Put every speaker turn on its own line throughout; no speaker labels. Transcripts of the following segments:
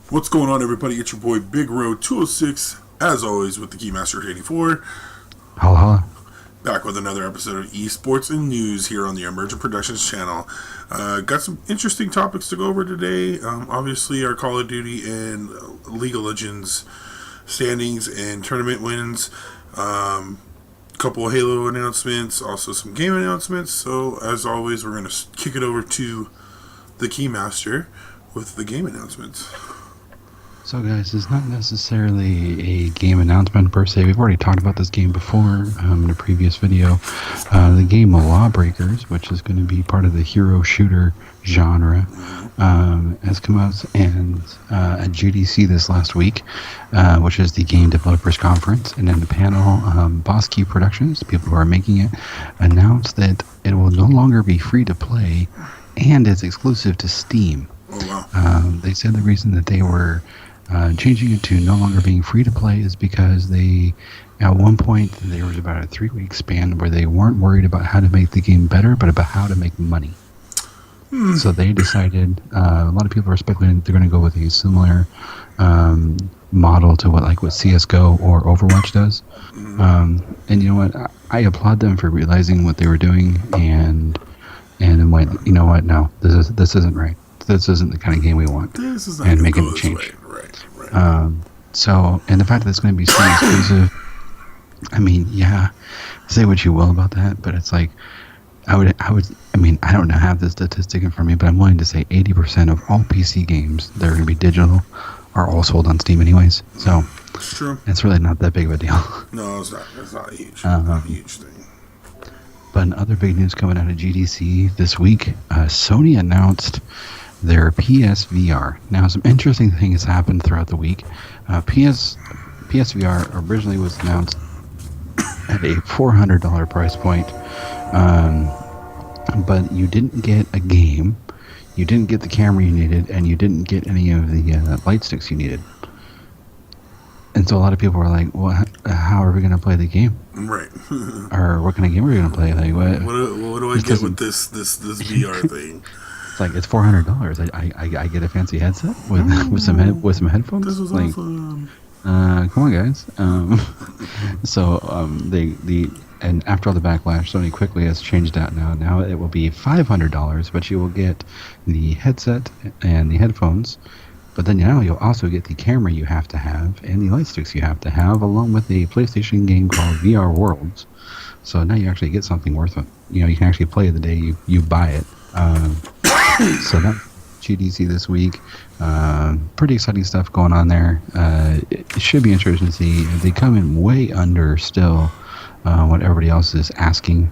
What's going on, everybody? It's your boy Big Road 206, as always, with the Keymaster 84.
Holla, holla.
Back with another episode of Esports and News here on the Emergent Productions channel. Got some interesting topics to go over today. Obviously, our Call of Duty and League of Legends standings and tournament wins. Couple of Halo announcements, also some game announcements. So, as always, we're going to kick it over to the Keymaster with the game announcements.
So guys, it's not necessarily a game announcement per se. We've already talked about this game before in a previous video. The game Lawbreakers, which is going to be part of the hero shooter genre, has come out and at GDC this last week, which is the Game Developers Conference. And in the panel, Boss Key Productions, the people who are making it, announced that it will no longer be free to play and it's exclusive to Steam.
Oh, wow.
They said the reason that they were changing it to no longer being free to play is because at one point, there was about a 3-week span where they weren't worried about how to make the game better, but about how to make money. So they decided, a lot of people are speculating that they're going to go with a similar model to what CSGO or Overwatch does. And you know what? I applaud them for realizing what they were doing and went, you know what? No, this isn't right. This isn't the kind of game we want.
This is not
and making a change.
Right.
So, and the fact that it's going to be Steam exclusive, I mean, yeah, say what you will about that, but it's like, I don't have the statistic in front of me, but I'm willing to say 80% of all PC games that are going to be digital are all sold on Steam anyways. So,
it's true.
It's really not that big of a deal.
No, it's not. It's not huge. Not a huge thing.
But other big news coming out of GDC this week, Sony announced their PSVR. Now, some interesting things happened throughout the week. PSVR originally was announced at a $400 price point, but you didn't get a game, you didn't get the camera you needed, and you didn't get any of the light sticks you needed. And so a lot of people were like, "Well, how are we going to play the game?
Right.
Or what kind of game are we going to play? Like,
what do I get with this VR thing?"
It's like, it's $400. I get a fancy headset with some headphones.
This was
like,
awesome.
Come on, guys. And after all the backlash, Sony quickly has changed that now. Now it will be $500, but you will get the headset and the headphones. But then now you'll also get the camera you have to have and the light sticks you have to have, along with a PlayStation game called VR Worlds. So now you actually get something worth it. You know, you can actually play it the day you buy it. So that GDC this week, pretty exciting stuff going on there. It should be interesting to see. They come in way under still what everybody else is asking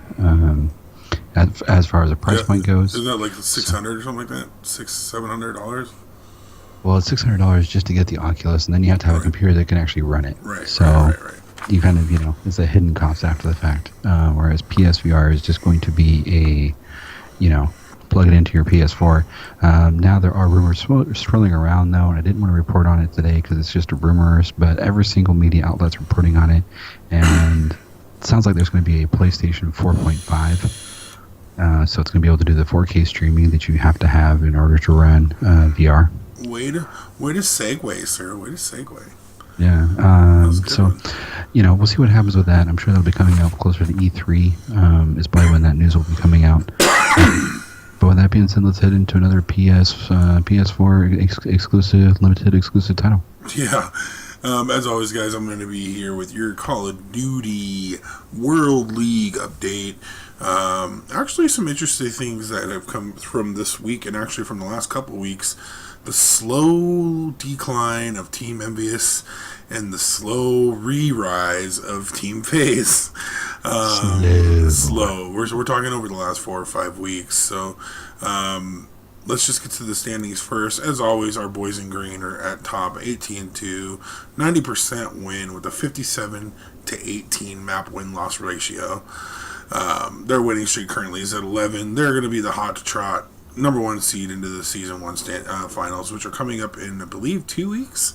as far as the price point goes.
Isn't that like $600 or something like that? $700?
Well, it's $600 just to get the Oculus, and then you have to have a computer that can actually run it.
Right.
So
right.
You kind of, it's a hidden cost after the fact. Whereas PSVR is just going to be plug it into your PS4. Now there are rumors swirling around though, and I didn't want to report on it today because it's just rumors, but every single media outlet's reporting on it, and it sounds like there's going to be a PlayStation 4.5, so it's going to be able to do the 4K streaming that you have to have in order to run VR.
Way to segue, sir. Way to segue.
Yeah. So, we'll see what happens with that. I'm sure that'll be coming out closer to E3. Is probably when that news will be coming out. But with that being said, let's head into another PS4 exclusive, limited exclusive title.
Yeah. As always, guys, I'm going to be here with your Call of Duty World League update. Actually, some interesting things that have come from this week and actually from the last couple weeks. The slow decline of Team Envious and the slow re-rise of Team FaZe. Slow. We're talking over the last 4 or 5 weeks. So let's just get to the standings first. As always, our boys in green are at top, 18-2, 90% win with a 57-18 map win-loss ratio. Their winning streak currently is at 11. They're going to be the hot to trot number 1 seed into the season 1 finals, which are coming up in, I believe, 2 weeks.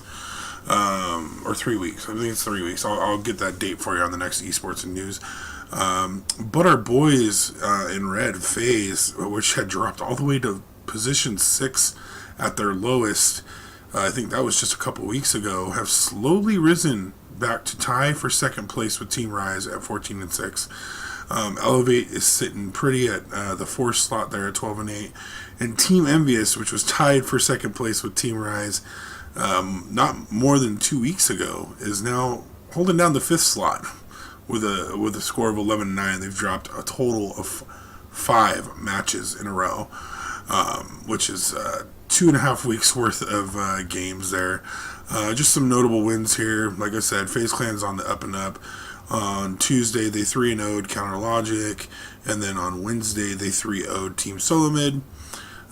Or 3 weeks. I think it's 3 weeks. I'll get that date for you on the next Esports and News. But our boys in red, FaZe, which had dropped all the way to position 6 at their lowest, I think that was just a couple weeks ago, have slowly risen back to tie for second place with Team Rise at 14-6. Elevate is sitting pretty at the fourth slot there at 12-8, and Team Envious, which was tied for second place with Team Rise, not more than 2 weeks ago, is now holding down the fifth slot with a score of 11-9. They've dropped a total of 5 matches in a row, which is 2.5 weeks worth of games there. Just some notable wins here. Like I said, FaZe Clan's on the up and up. On Tuesday, they 3-0'd Counter Logic, and then on Wednesday, they 3-0'd Team Solomid.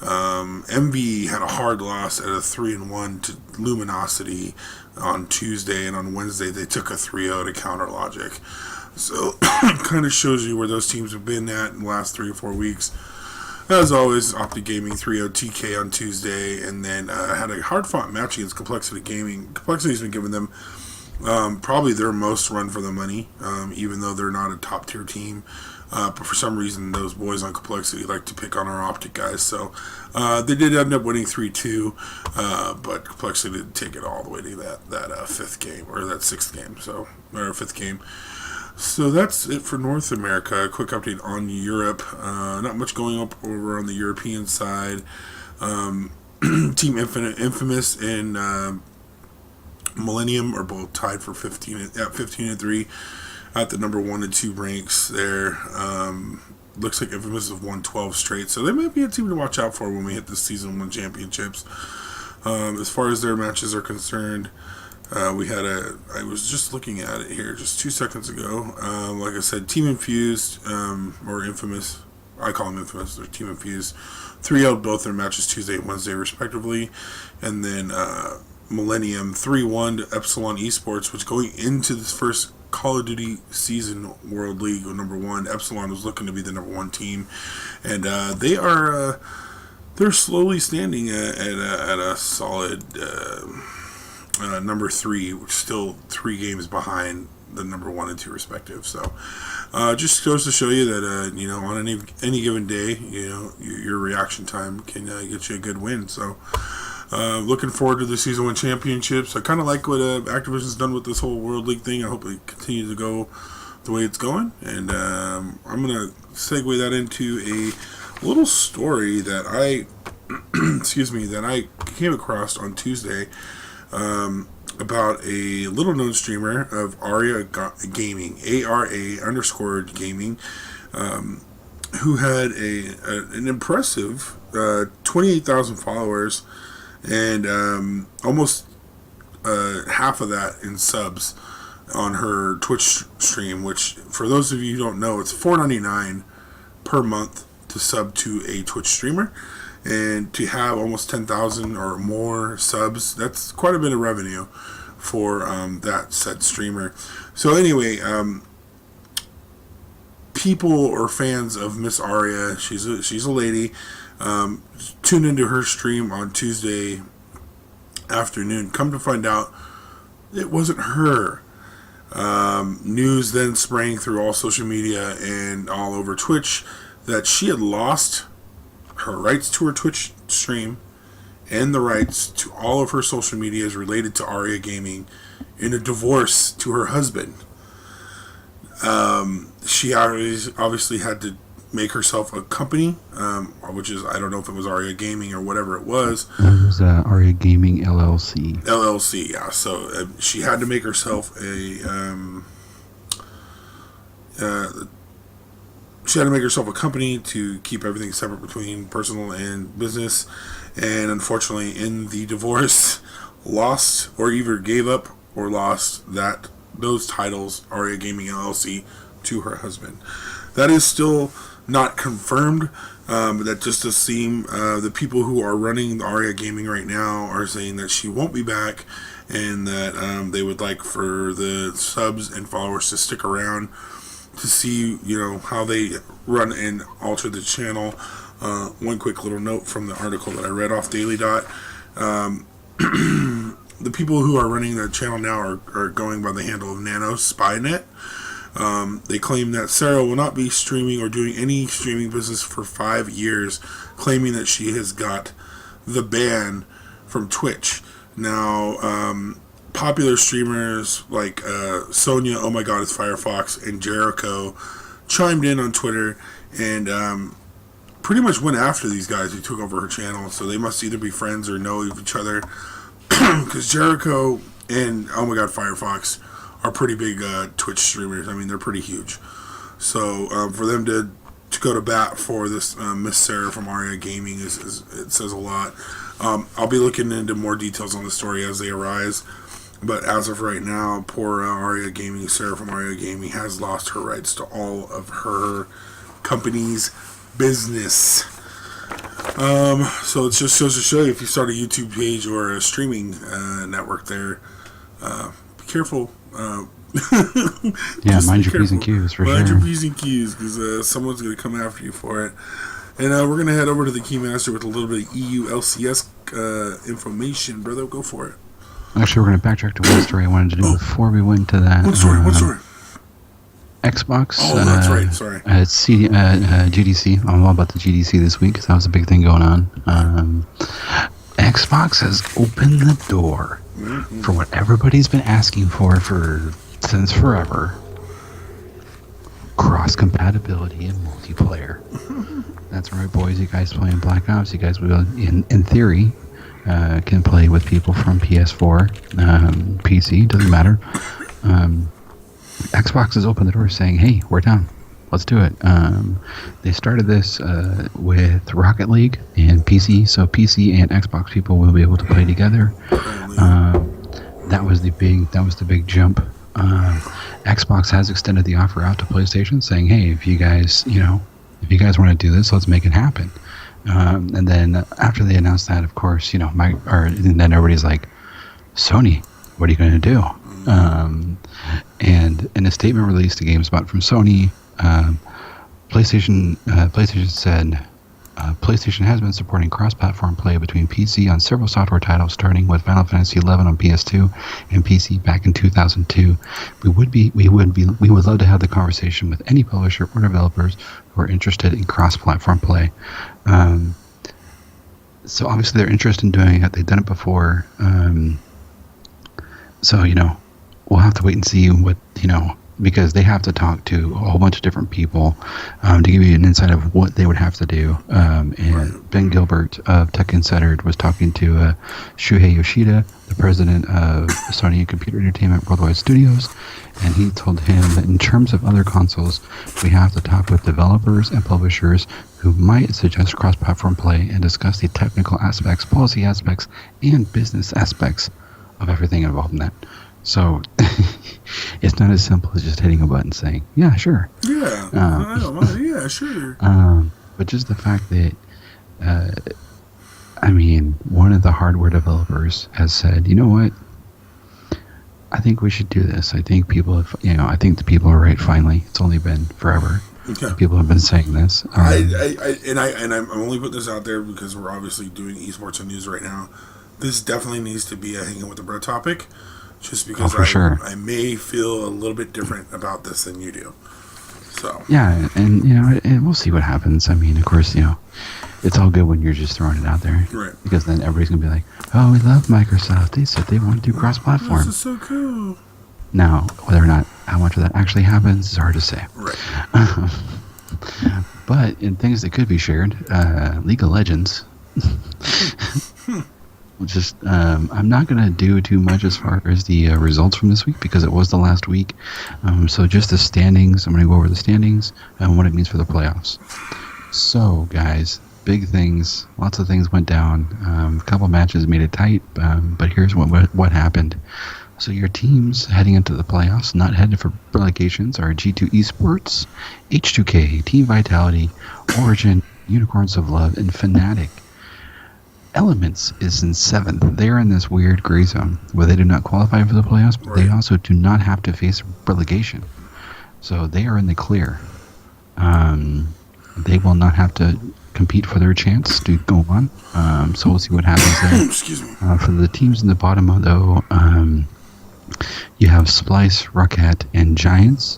MV had a hard loss at a 3-1 to Luminosity on Tuesday, and on Wednesday, they took a 3-0 to Counter Logic. So, kind of shows you where those teams have been at in the last 3 or 4 weeks. As always, Optic Gaming 3-0 TK on Tuesday, and then had a hard-fought match against Complexity Gaming. Complexity's been giving them probably their most run for the money, even though they're not a top-tier team. But for some reason, those boys on Complexity like to pick on our Optic guys. So they did end up winning 3-2, but Complexity didn't take it all the way to that fifth game, or that sixth game, or fifth game. So that's it for North America. A quick update on Europe. Not much going up over on the European side. Team Infamous and Millennium are both tied for 15-3 at the number 1 and 2 ranks there. Looks like Infamous have won 12 straight, so they might be a team to watch out for when we hit the season 1 championships. As far as their matches are concerned, I was just looking at it here just 2 seconds ago. Like I said, Team Infused, or Infamous, I call them Infamous, they're Team Infused, 3-0'd both their matches Tuesday and Wednesday respectively. And then Millennium 3-1 to Epsilon Esports, which going into this first Call of Duty season World League number 1, Epsilon was looking to be the number 1 team, and they're slowly standing at a solid number 3, which is still 3 games behind the number 1 and 2 respective. So just goes to show you that on any given day, your reaction time can get you a good win. So looking forward to the season 1 championships. I kind of like what Activision's done with this whole World League thing. I hope it continues to go the way it's going, and I'm gonna segue that into a little story that I that I came across on Tuesday. About a little known streamer of Aria Gaming, ARA _gaming, who had an impressive 28,000 followers and almost half of that in subs on her Twitch stream, which for those of you who don't know, it's $4.99 per month to sub to a Twitch streamer. And to have almost 10,000 or more subs, that's quite a bit of revenue for that said streamer. So anyway, people or fans of Miss Aria, she's a lady, tuned into her stream on Tuesday afternoon. Come to find out, it wasn't her. News then sprang through all social media and all over Twitch that she had lost her rights to her Twitch stream and the rights to all of her social medias related to Aria Gaming in a divorce to her husband. She obviously had to make herself a company, which is, I don't know if it was Aria Gaming or whatever it was.
It was Aria Gaming LLC.
LLC, yeah. So she had to make herself she had to make herself a company to keep everything separate between personal and business, and unfortunately in the divorce lost, or either gave up or lost those titles, Aria Gaming LLC, to her husband. That is still not confirmed, but that just does seem the people who are running the Aria Gaming right now are saying that she won't be back, and that they would like for the subs and followers to stick around to see, how they run and alter the channel. One quick little note from the article that I read off Daily Dot. The people who are running the channel now are going by the handle of Nano Spynet. They claim that Sarah will not be streaming or doing any streaming business for 5 years, claiming that she has got the ban from Twitch. Now, popular streamers like Sonya, oh my god, it's Firefox, and Jericho chimed in on Twitter and pretty much went after these guys who took over her channel. So they must either be friends or know of each other. Because Jericho and oh my god, Firefox are pretty big Twitch streamers. I mean, they're pretty huge. So for them to go to bat for this Miss Sarah from Aria Gaming is it says a lot. I'll be looking into more details on the story as they arise. But as of right now, poor Aria Gaming, Sarah from Aria Gaming, has lost her rights to all of her company's business. So it just goes to show you, if you start a YouTube page or a streaming network there, be careful.
Yeah, mind your P's and Q's for sure.
Mind your P's and Q's, because someone's going to come after you for it. And we're going to head over to the Keymaster with a little bit of EU LCS information. Brother, go for it.
Actually, we're going to backtrack to one story I wanted to do before we went to that.
What story?
Xbox.
Oh, that's right. Sorry.
GDC. I'm all about the GDC this week because that was a big thing going on. Xbox has opened the door for what everybody's been asking for since forever. Cross compatibility and multiplayer. That's right, boys. You guys playing Black Ops. You guys will, in theory, can play with people from PS4, PC. Doesn't matter. Xbox has opened the door saying, hey, we're down. Let's do it. They started this with Rocket League and PC, so PC and Xbox people will be able to play together. That was the big jump. Xbox has extended the offer out to PlayStation, saying, hey, if you guys want to do this, let's make it happen. And then after they announced that, of course, then everybody's like, Sony, what are you going to do? And in a statement released to GameSpot from Sony, PlayStation said PlayStation has been supporting cross-platform play between PC on several software titles, starting with Final Fantasy XI on PS2 and PC back in 2002. We would love to have the conversation with any publisher or developers who are interested in cross-platform play. So obviously they're interested in doing it. They've done it before. So we'll have to wait and see what because they have to talk to a whole bunch of different people to give you an insight of what they would have to do. And Ben Gilbert of Tech Insider was talking to Shuhei Yoshida, the president of Sony Computer Entertainment Worldwide Studios, and he told him that in terms of other consoles, we have to talk with developers and publishers who might suggest cross-platform play and discuss the technical aspects, policy aspects, and business aspects of everything involved in that. So it's not as simple as just hitting a button saying, yeah, sure.
Yeah, I don't mind. Yeah, sure.
But just the fact that, one of the hardware developers has said, you know what? I think we should do this. I think I think the people are right finally. It's only been forever. Okay. People have been saying this.
I'm only putting this out there because we're obviously doing esports and news right now. This definitely needs to be a hanging with the bread topic. Just because I may feel a little bit different about this than you do. So
yeah, and and we'll see what happens. I mean, of course, it's all good when you're just throwing it out there,
right?
Because then everybody's gonna be like, "Oh, we love Microsoft. They said they want to do cross-platform."
This is so cool.
Now, whether or not how much of that actually happens is hard to say.
Right.
But in things that could be shared, League of Legends. Just I'm not going to do too much as far as the results from this week because it was the last week. So just the standings. I'm going to go over the standings and what it means for the playoffs. So, guys, big things. Lots of things went down. A couple matches made it tight, but here's what happened. So your teams heading into the playoffs, not headed for relegations, are G2 Esports, H2K, Team Vitality, Origin, Unicorns of Love, and Fnatic. Elements is in 7th. They are in this weird gray zone where they do not qualify for the playoffs, but they also do not have to face relegation. So they are in the clear. They will not have to compete for their chance to go on. So we'll see what happens there.
Excuse me.
For the teams in the bottom, though, you have Splice, Rocket, and Giants.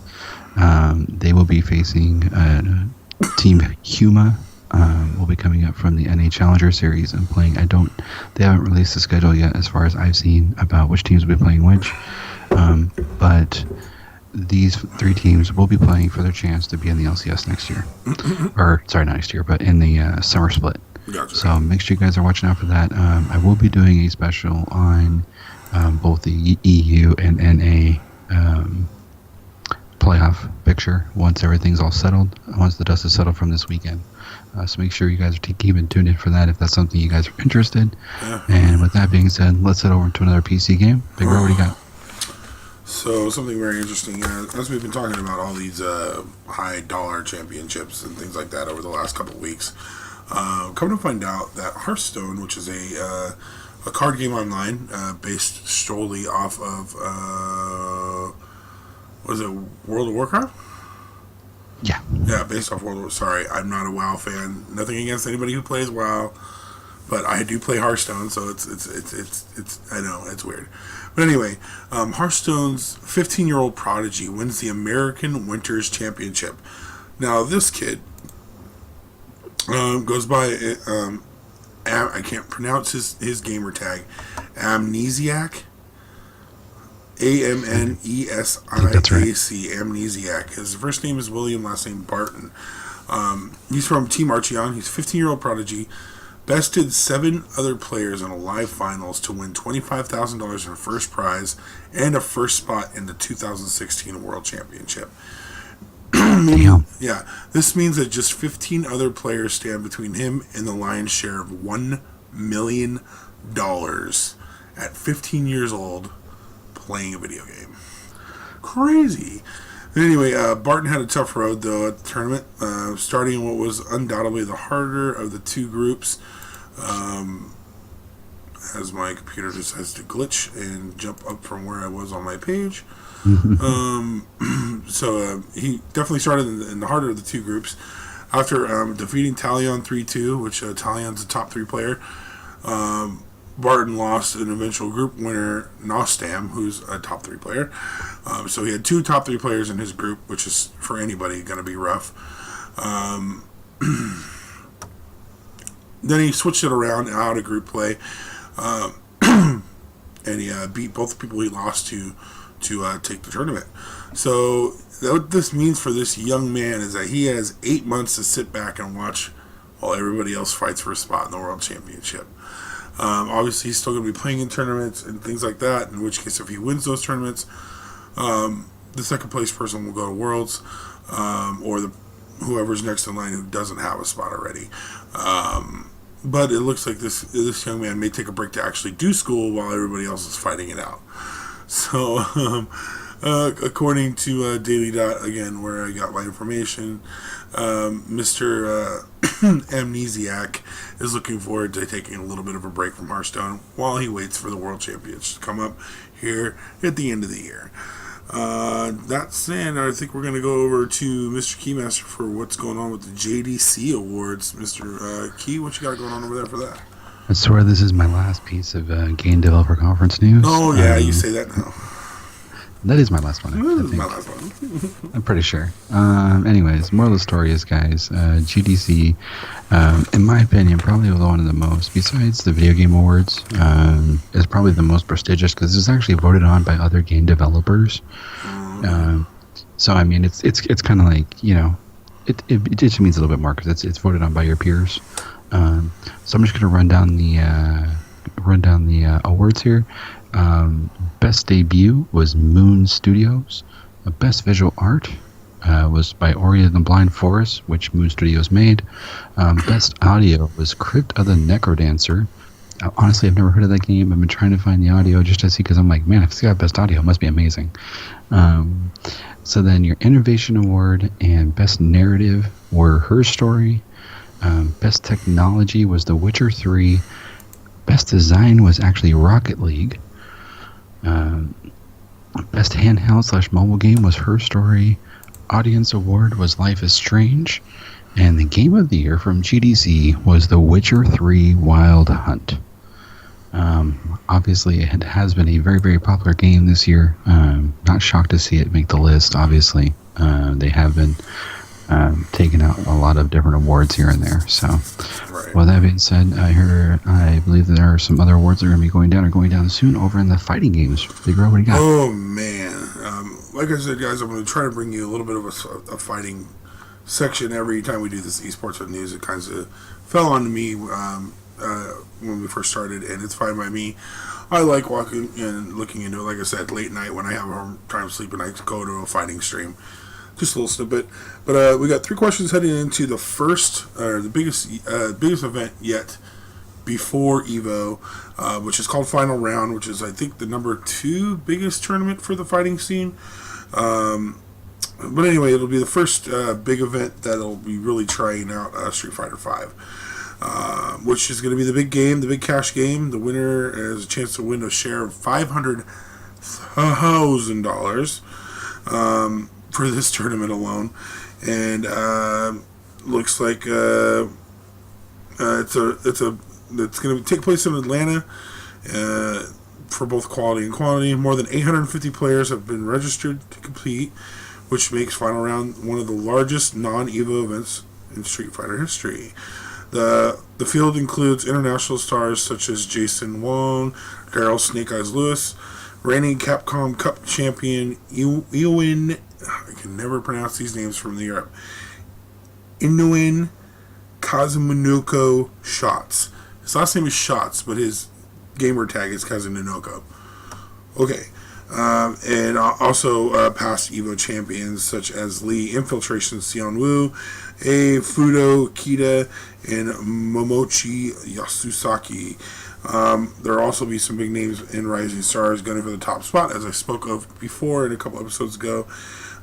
They will be facing Team Huma, will be coming up from the NA Challenger Series and playing. They haven't released the schedule yet, as far as I've seen, about which teams will be playing which. But these 3 teams will be playing for their chance to be in the LCS next year. Or, sorry, not next year, but in the summer split.
Gotcha.
So make sure you guys are watching out for that. I will be doing a special on both the EU and NA playoff picture once everything's all settled, once the dust is settled from this weekend. So make sure you guys are keeping tuned in for that if that's something you guys are interested.
Yeah.
And with that being said, let's head over to another PC game. Big Bro, what do you got?
So something very interesting, as we've been talking about all these high dollar championships and things like that over the last couple of weeks, come to find out that Hearthstone, which is a card game online based solely off of was it World of Warcraft?
Yeah.
Yeah, based off World of Warcraft. Sorry, I'm not a WoW fan. Nothing against anybody who plays WoW, but I do play Hearthstone, so it's I know it's weird. But anyway, Hearthstone's 15-year-old prodigy wins the American Winters Championship. Now this kid goes by I can't pronounce his gamer tag, Amnesiac. Amnesiac.
Right.
Amnesiac. His first name is William, last name Barton. He's from Team Archeon. He's a 15-year-old prodigy. Bested 7 other players in a live finals to win $25,000 in first prize and a first spot in the 2016 World Championship.
Damn.
Yeah, this means that just 15 other players stand between him and the lion's share of $1 million at 15 years old playing a video game. Crazy. Anyway, Barton had a tough road, though, at the tournament, starting in what was undoubtedly the harder of the 2 groups, as my computer decides to glitch and jump up from where I was on my page. So he definitely started in the harder of the 2 groups. After defeating Talion 3-2, which Talion's a top 3 player, Barton lost an eventual group winner, Nostam, who's a top 3 player. So he had 2 top 3 players in his group, which is, for anybody, going to be rough. Then he switched it around out of group play, and he beat both the people he lost to take the tournament. So what this means for this young man is that he has 8 months to sit back and watch while everybody else fights for a spot in the World Championship. Obviously, he's still going to be playing in tournaments and things like that, in which case, if he wins those tournaments, the second place person will go to Worlds, or whoever's next in line who doesn't have a spot already. But it looks like this young man may take a break to actually do school while everybody else is fighting it out. So, according to Daily Dot, again, where I got my information, Mr. Amnesiac is looking forward to taking a little bit of a break from Hearthstone while he waits for the World Championships to come up here at the end of the year. That said, I think we're going to go over to Mr. Keymaster for what's going on with the JDC Awards. Mr. Key, what you got going on over there for that?
I swear this is my last piece of Game Developer Conference news.
Oh, yeah, you say that now.
That is my last one.
That is my last one.
I'm pretty sure. Anyways, moral of the story is, guys, GDC, in my opinion, probably one of the most, besides the Video Game Awards, is probably the most prestigious because it's actually voted on by other game developers. So, I mean, it's kind of like, you know, it just means a little bit more because it's voted on by your peers. So I'm just going to run down the awards here. Best debut was Moon Studios. Best visual art was by Ori and the Blind Forest, which Moon Studios made. Best audio was Crypt of the Necrodancer. Honestly, I've never heard of that game. I've been trying to find the audio just to see, because I'm like, man, if it's got best audio, it must be amazing. So then your Innovation Award and Best Narrative were Her Story. Best Technology was The Witcher 3. Best Design was actually Rocket League. Best Handheld / Mobile Game was Her Story. Audience Award was Life is Strange. And the Game of the Year from GDC was The Witcher 3 Wild Hunt. Obviously, it has been a very, very popular game this year. Not shocked to see it make the list, obviously. They have been taking out a lot of different awards here and there. So,
Right.
with that being said, I believe that there are some other awards that are going to be going down soon over in the fighting games. Big Bro, what do you got?
Oh man, like I said, guys, I'm going to try to bring you a little bit of a fighting section every time we do this esports with news. It kind of fell onto me when we first started, and it's fine by me. I like walking and looking into it. Like I said, late night when I have a hard time sleeping, I go to a fighting stream. Just a little snippet. But we got three questions heading into the first, or the biggest event yet before Evo, which is called Final Round, which is I think the number 2 biggest tournament for the fighting scene. But anyway, it'll be the first big event that'll be really trying out Street Fighter V, which is going to be the big game, the big cash game. The winner has a chance to win a share of $500,000 for this tournament alone, and looks like it's going to take place in Atlanta. For both quality and quantity, more than 850 players have been registered to compete, which makes Final Round one of the largest non-EVO events in Street Fighter history. The field includes international stars such as Jason Wong, Daryl Snake Eyes Lewis, reigning Capcom Cup champion Ewan. I can never pronounce these names from Europe. Inuin Kazumunoko Shots. His last name is Shots, but his gamer tag is Kazunoko. Okay. And also past EVO champions such as Lee Infiltration Sion Wu, A Fudo Kita, and Momochi Yasusaki. There will also be some big names in Rising Stars gunning for the top spot, as I spoke of before in a couple episodes ago.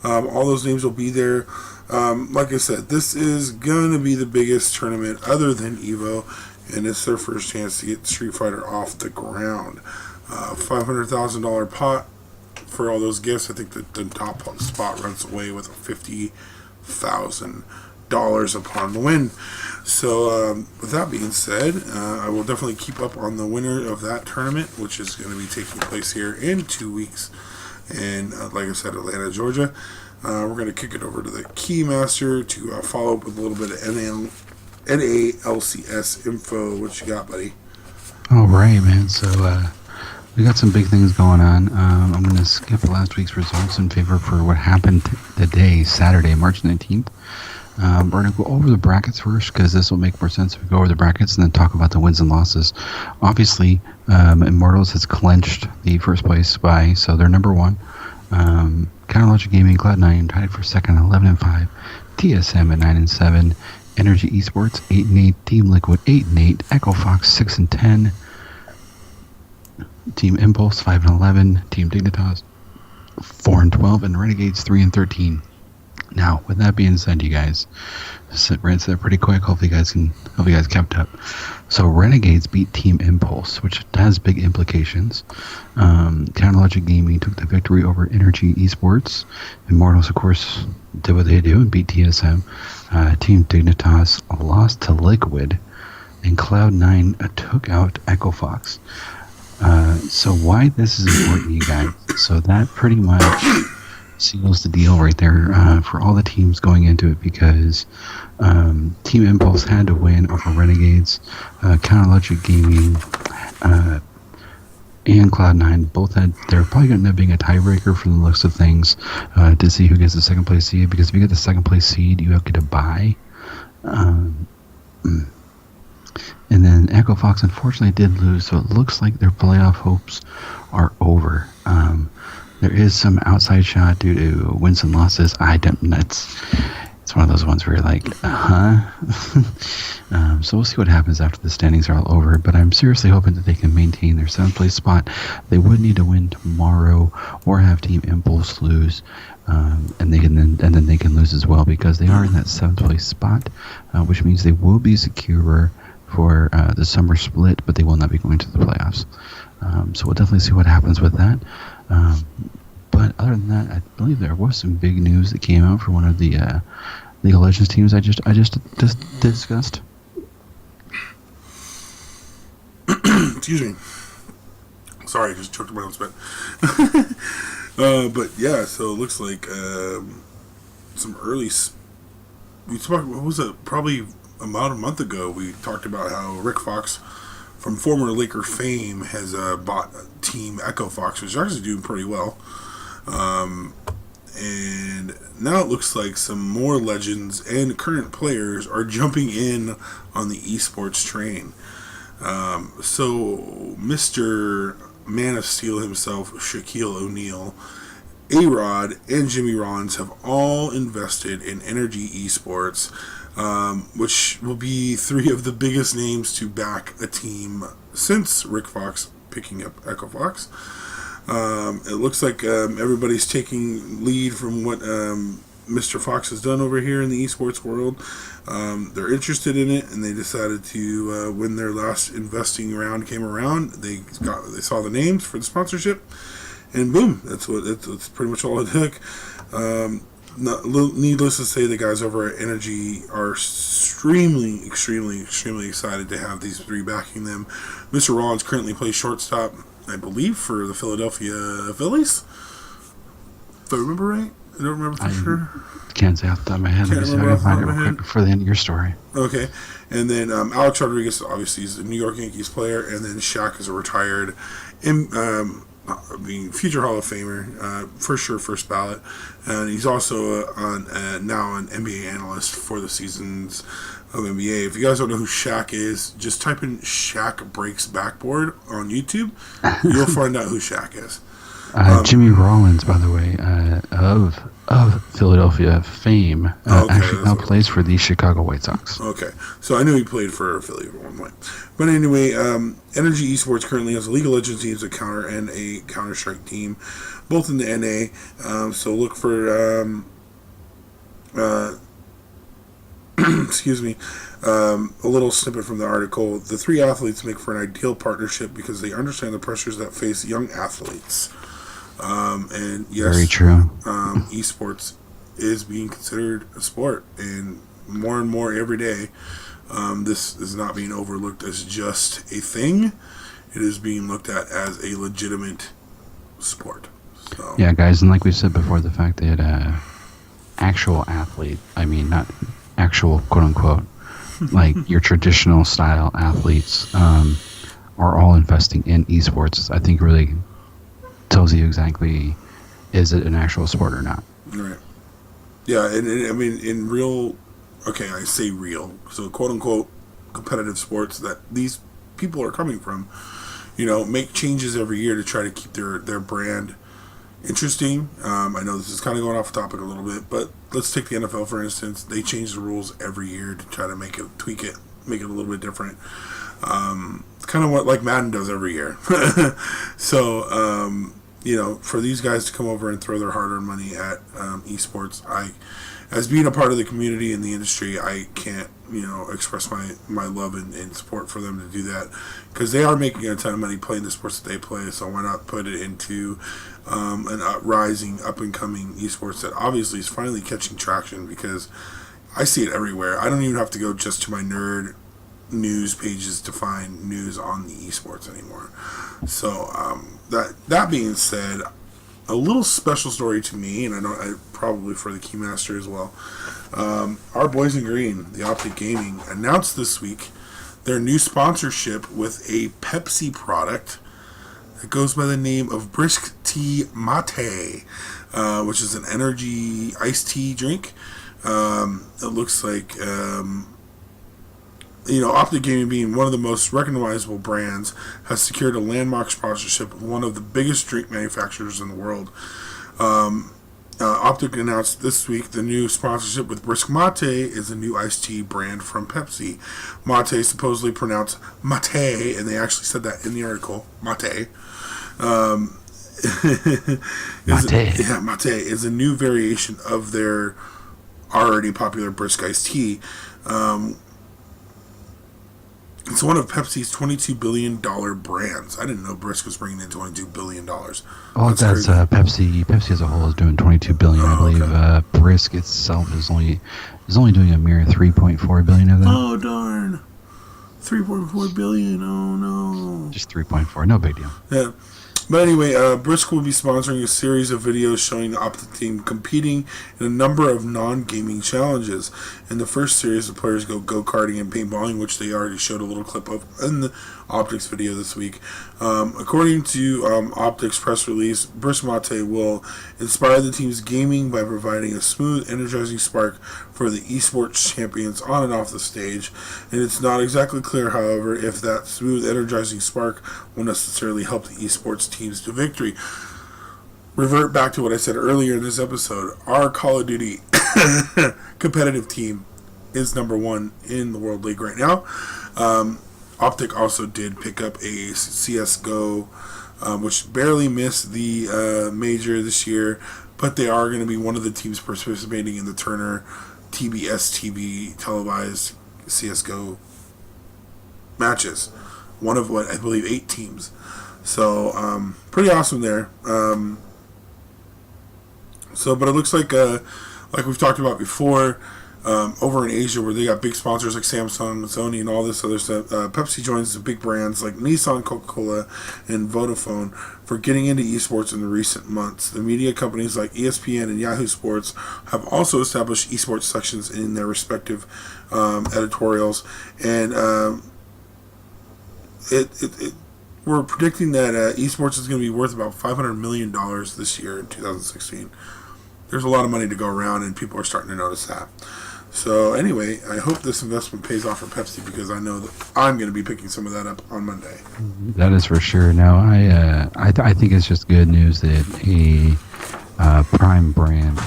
All those names will be there. Like I said, this is going to be the biggest tournament other than EVO, and it's their first chance to get Street Fighter off the ground. $500,000 pot for all those gifts. I think that the top spot runs away with $50,000 upon the win. So, with that being said, I will definitely keep up on the winner of that tournament, which is going to be taking place here in 2 weeks. And like I said, Atlanta, Georgia. We're going to kick it over to the Keymaster to follow up with a little bit of NALCS info. What you got, buddy?
All right, man. So, we got some big things going on. I'm going to skip last week's results in favor for what happened today, Saturday, March 19th. We're going to go over the brackets first because this will make more sense if we go over the brackets and then talk about the wins and losses. Obviously, Immortals has clinched the first place spy, so they're number 1. Counterlogic Gaming, Cloud9 tied for second at 11-5. TSM at 9-7. Energy Esports 8-8. Team Liquid 8-8. Echo Fox 6-10. Team Impulse 5-11. Team Dignitas 4-12. And Renegades 3-13. Now, with that being said, you guys, ran that pretty quick. Hopefully, you guys kept up. So, Renegades beat Team Impulse, which has big implications. Counterlogic Gaming took the victory over Energy Esports. Immortals, of course, did what they do and beat TSM. Team Dignitas lost to Liquid, and Cloud9 took out Echo Fox. So, why this is important, you guys? So that pretty much seals the deal right there for all the teams going into it, because Team Impulse had to win over Renegades. Counterlogic Gaming and Cloud9 both had. They're probably going to end up being a tiebreaker from the looks of things to see who gets the second place seed, because if you get the second place seed, you have to get a bye. And then Echo Fox unfortunately did lose, so it looks like their playoff hopes are over. There is some outside shot due to wins and losses. It's one of those ones where you're like, so we'll see what happens after the standings are all over. But I'm seriously hoping that they can maintain their 7th place spot. They would need to win tomorrow or have Team Impulse lose, and then they can lose as well, because they are in that 7th place spot, which means they will be secure for the summer split, but they will not be going to the playoffs. So we'll definitely see what happens with that. But other than that, I believe there was some big news that came out for one of the League of Legends teams I just discussed.
Excuse me. Sorry, I just choked my own spit. But yeah, so it looks like some early we talked. What was it? Probably about a month ago, we talked about how Rick Fox, from former Laker fame, has bought Team Echo Fox, which is actually doing pretty well. Um, and now it looks like some more legends and current players are jumping in on the esports train. So Mr. Man of Steel himself, Shaquille O'Neal, A-Rod, and Jimmy Rollins have all invested in Energy Esports, which will be three of the biggest names to back a team since Rick Fox picking up Echo Fox. It looks like everybody's taking lead from what Mr. Fox has done over here in the esports world. They're interested in it, and they decided to, when their last investing round came around, they saw the names for the sponsorship, and boom, that's pretty much all it took. Needless to say, the guys over at Energy are extremely excited to have these three backing them. Mr. Rollins currently plays shortstop, I believe, for the Philadelphia Phillies. If I remember right. I don't remember for sure.
Can't say off the top of my head. Let me see if I can find it real quick before the end of your story.
Okay. And then Alex Rodriguez, obviously, is a New York Yankees player. And then Shaq is a retired, future Hall of Famer, for sure, first ballot. And he's also now an NBA analyst for the seasons of NBA. If you guys don't know who Shaq is, just type in Shaq Breaks Backboard on YouTube. You'll find out who Shaq is.
Jimmy Rollins, by the way, of Philadelphia fame, actually now plays for the Chicago White Sox.
Okay, so I knew he played for Philly at one point. But anyway, Energy Esports currently has a League of Legends team, a Counter, and a Counter-Strike team, both in the NA. So look for, excuse me, a little snippet from the article. The three athletes make for an ideal partnership because they understand the pressures that face young athletes. And yes,
very true.
Esports is being considered a sport, and more every day. This is not being overlooked as just a thing. It is being looked at as a legitimate sport. So.
Yeah, guys, and like we said before, the fact that actual athlete, I mean, not actual quote-unquote, like your traditional style athletes are all investing in esports, I think really tells you exactly, is it an actual sport or not?
Right. Yeah, and I mean, in real, okay, I say real, so quote-unquote competitive sports that these people are coming from, make changes every year to try to keep their brand interesting. I know this is kind of going off topic a little bit, but let's take the NFL, for instance. They change the rules every year to try to tweak it, make it a little bit different. It's kind of what like Madden does every year. So, for these guys to come over and throw their hard-earned money at esports, as being a part of the community and the industry, I can't, express my love and support for them to do that, because they are making a ton of money playing the sports that they play. So why not put it into an rising, up-and-coming esports that obviously is finally catching traction, because I see it everywhere. I don't even have to go just to my nerd news pages to find news on the esports anymore. So that being said, a little special story to me, and I probably for the Keymaster as well. Our boys in green, the Optic Gaming, announced this week their new sponsorship with a Pepsi product that goes by the name of Brisk Tea Mate, which is an energy iced tea drink. It looks like Optic Gaming, being one of the most recognizable brands, has secured a landmark sponsorship with one of the biggest drink manufacturers in the world. Optic announced this week the new sponsorship with Brisk Mate is a new iced tea brand from Pepsi. Mate is supposedly pronounced mate, and they actually said that in the article, mate. Mate is a new variation of their already popular Brisk iced tea. It's one of Pepsi's $22 billion brands. I didn't know Brisk was bringing in $22 billion.
Oh, that's Pepsi. Pepsi as a whole is doing $22 billion, I believe. Okay. Brisk itself is only doing a mere $3.4 billion of that.
Oh darn, $3.4 billion. Oh no.
Just 3.4. No big deal.
Yeah. But anyway, Briscoe will be sponsoring a series of videos showing the Optic team competing in a number of non-gaming challenges. In the first series, the players go karting and paintballing, which they already showed a little clip of in the Optics video this week. According to Optics press release, Brismate will inspire the team's gaming by providing a smooth, energizing spark for the Esports champions on and off the stage. And it's not exactly clear, however, if that smooth, energizing spark will necessarily help the Esports teams to victory. Revert back to what I said earlier in this episode. Our Call of Duty competitive team is number one in the World League right now. Optic also did pick up a CSGO, which barely missed the major this year, but they are going to be one of the teams participating in the Turner TBS TV televised CSGO matches. One of what I believe 8 teams. So pretty awesome there. But it looks like we've talked about before, over in Asia where they got big sponsors like Samsung, Sony, and all this other stuff. Pepsi joins the big brands like Nissan, Coca-Cola, and Vodafone for getting into esports in the recent months. The media companies like ESPN and Yahoo Sports have also established esports sections in their respective editorials, and we're predicting that esports is going to be worth about $500 million this year in 2016. There's a lot of money to go around, and people are starting to notice that. So anyway, I hope this investment pays off for Pepsi, because I know that I'm going to be picking some of that up on Monday.
That is for sure. Now, I think it's just good news that a prime brand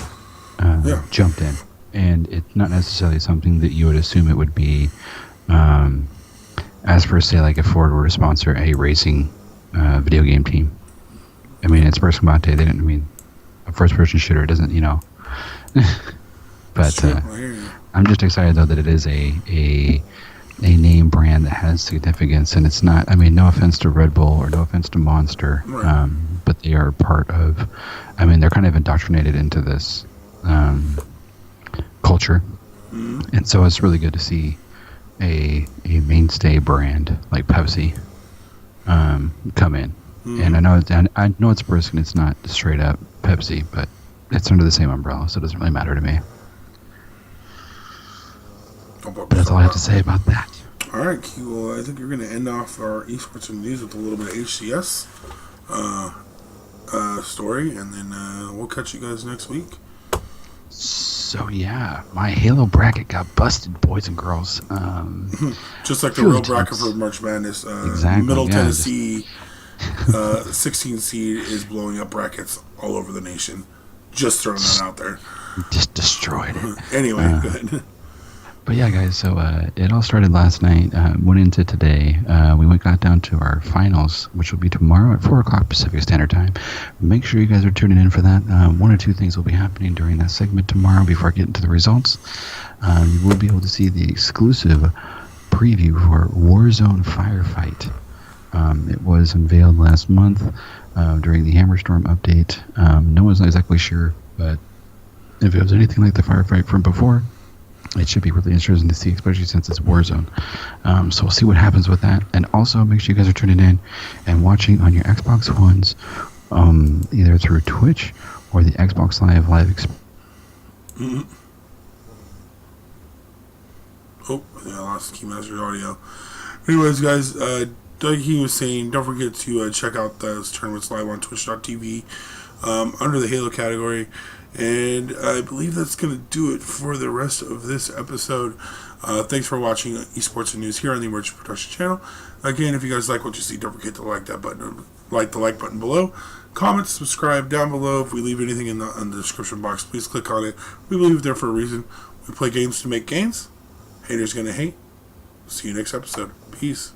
jumped in, and it's not necessarily something that you would assume it would be. As per say, like if Ford were to sponsor a racing video game team, I mean, it's Burst Combate. They didn't. I mean, a first-person shooter doesn't, But I'm just excited though that it is a name brand that has significance, and it's not. I mean, no offense to Red Bull or no offense to Monster,
right.
But they are part of. I mean, they're kind of indoctrinated into this culture, and so it's really good to see a mainstay brand like Pepsi come in. And I know it's brisk and it's not straight up Pepsi, but it's under the same umbrella, so it doesn't really matter to me. But that's all I have to say about that.
All right, well, I think we're going to end off our esports and news with a little bit of HCS story, and then we'll catch you guys next week.
So yeah, my Halo bracket got busted, boys and girls.
Just like the real bracket for March Madness.
Exactly,
Middle Tennessee 16 seed is blowing up brackets all over the nation. Just throwing that out there.
Just destroyed it.
Anyway, go ahead.
But yeah, guys, so it all started last night, went into today. We got down to our finals, which will be tomorrow at 4 o'clock Pacific Standard Time. Make sure you guys are tuning in for that. One or two things will be happening during that segment tomorrow before I get into the results. You will be able to see the exclusive preview for Warzone Firefight. It was unveiled last month during the Hammerstorm update. No one's not exactly sure, but if it was anything like the Firefight from before, it should be really interesting to see, especially since it's Warzone. So we'll see what happens with that. And also, make sure you guys are tuning in and watching on your Xbox Ones, either through Twitch or the Xbox Live
Mm-hmm. Oh, I think I lost Keymaster's audio. Anyways, guys, like he was saying, don't forget to check out those tournaments live on twitch.tv under the Halo category. And I believe that's going to do it for the rest of this episode. Thanks for watching Esports and News here on the Emergent Production channel. Again, if you guys like what you see, don't forget to like that button, like the like button below. Comment, subscribe down below. If we leave anything in the description box, please click on it. We leave it there for a reason. We play games to make gains. Haters gonna hate. See you next episode. Peace.